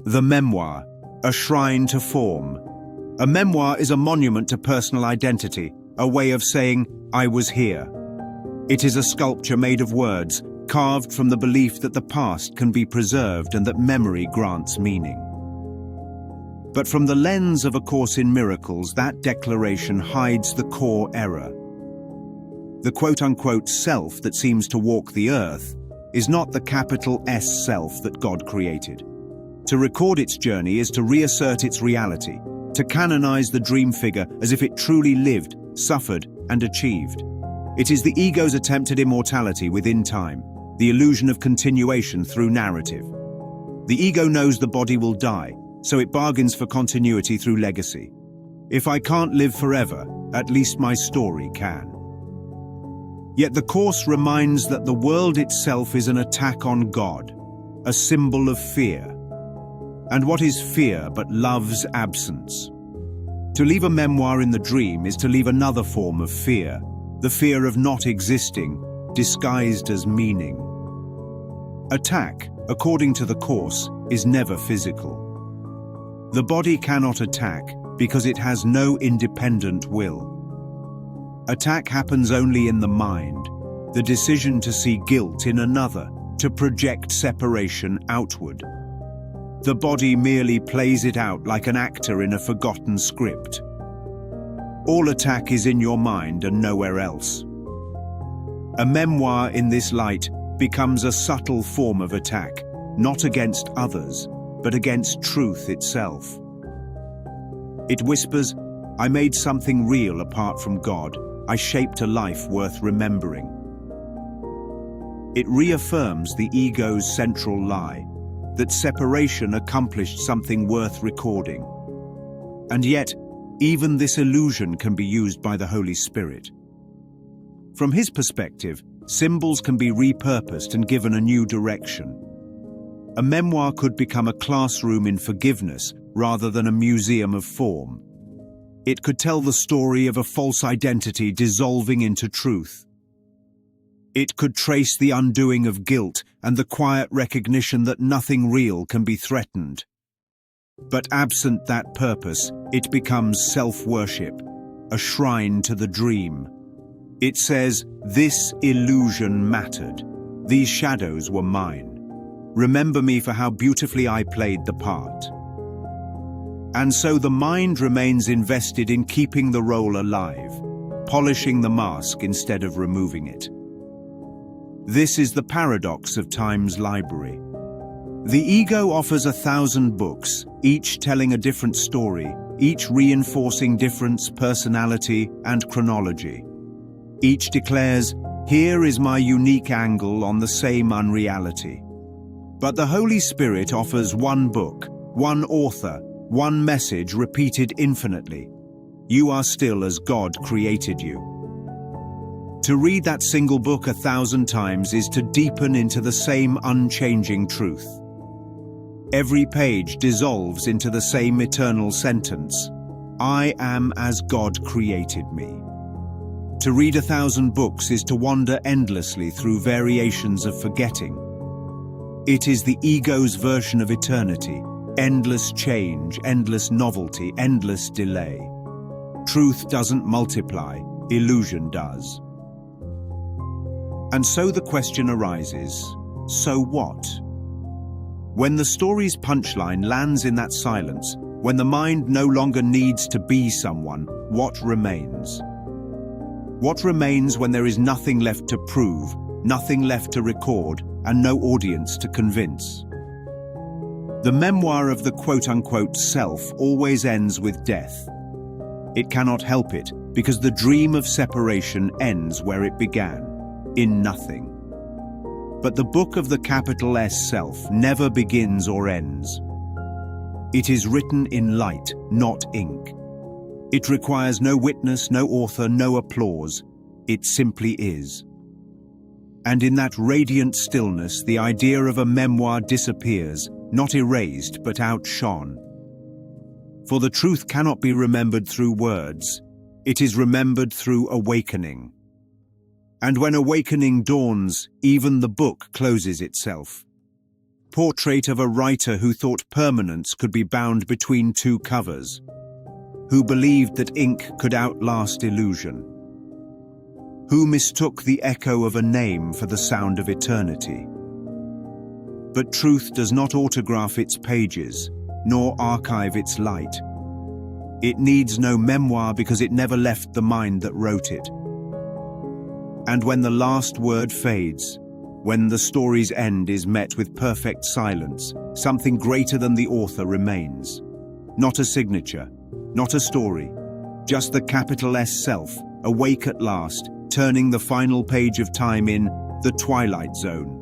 The memoir, a shrine to form. A memoir is a monument to personal identity, a way of saying, I was here. It is a sculpture made of words, carved from the belief that the past can be preserved and that memory grants meaning. But from the lens of A Course in Miracles, that declaration hides the core error. The quote-unquote self that seems to walk the earth is not the capital S self that God created. To record its journey is to reassert its reality, to canonize the dream figure as if it truly lived, suffered, and achieved. It is the ego's attempt at immortality within time, the illusion of continuation through narrative. The ego knows the body will die, so it bargains for continuity through legacy. If I can't live forever, at least my story can. Yet the Course reminds that the world itself is an attack on God, a symbol of fear. And what is fear but love's absence? To leave a memoir in the dream is to leave another form of fear, the fear of not existing, disguised as meaning. Attack, according to the Course, is never physical. The body cannot attack because it has no independent will. Attack happens only in the mind, the decision to see guilt in another, to project separation outward. The body merely plays it out like an actor in a forgotten script. All attack is in your mind and nowhere else. A memoir in this light becomes a subtle form of attack, not against others, but against truth itself. It whispers, I made something real apart from God. I shaped a life worth remembering. It reaffirms the ego's central lie, that separation accomplished something worth recording. And yet, even this illusion can be used by the Holy Spirit. From his perspective, symbols can be repurposed and given a new direction. A memoir could become a classroom in forgiveness rather than a museum of form. It could tell the story of a false identity dissolving into truth. It could trace the undoing of guilt and the quiet recognition that nothing real can be threatened. But absent that purpose, it becomes self-worship, a shrine to the dream. It says, this illusion mattered. These shadows were mine. Remember me for how beautifully I played the part. And so the mind remains invested in keeping the role alive, polishing the mask instead of removing it. This is the paradox of time's library. The ego offers 1,000 books, each telling a different story, each reinforcing difference, personality, and chronology. Each declares, here is my unique angle on the same unreality. But the Holy Spirit offers one book, one author, one message repeated infinitely. You are still as God created you. To read that single book 1,000 times is to deepen into the same unchanging truth. Every page dissolves into the same eternal sentence. I am as God created me. To read 1,000 books is to wander endlessly through variations of forgetting. It is the ego's version of eternity, endless change, endless novelty, endless delay. Truth doesn't multiply, illusion does. And so the question arises, so what? When the story's punchline lands in that silence, when the mind no longer needs to be someone, what remains? What remains when there is nothing left to prove, nothing left to record, and no audience to convince? The memoir of the quote-unquote self always ends with death. It cannot help it, because the dream of separation ends where it began, in nothing. But the book of the capital S self never begins or ends. It is written in light, not ink. It requires no witness, no author, no applause. It simply is. And in that radiant stillness, the idea of a memoir disappears, not erased, but outshone. For the truth cannot be remembered through words. It is remembered through awakening. And when awakening dawns, even the book closes itself. portrait of a writer who thought permanence could be bound between two covers, who believed that ink could outlast illusion, who mistook the echo of a name for the sound of eternity. But truth does not autograph its pages, nor archive its light. It needs no memoir because it never left the mind that wrote it. And when the last word fades, when the story's end is met with perfect silence, something greater than the author remains. Not a signature, not a story, just the capital S self, awake at last, turning the final page of time in the Twilight Zone.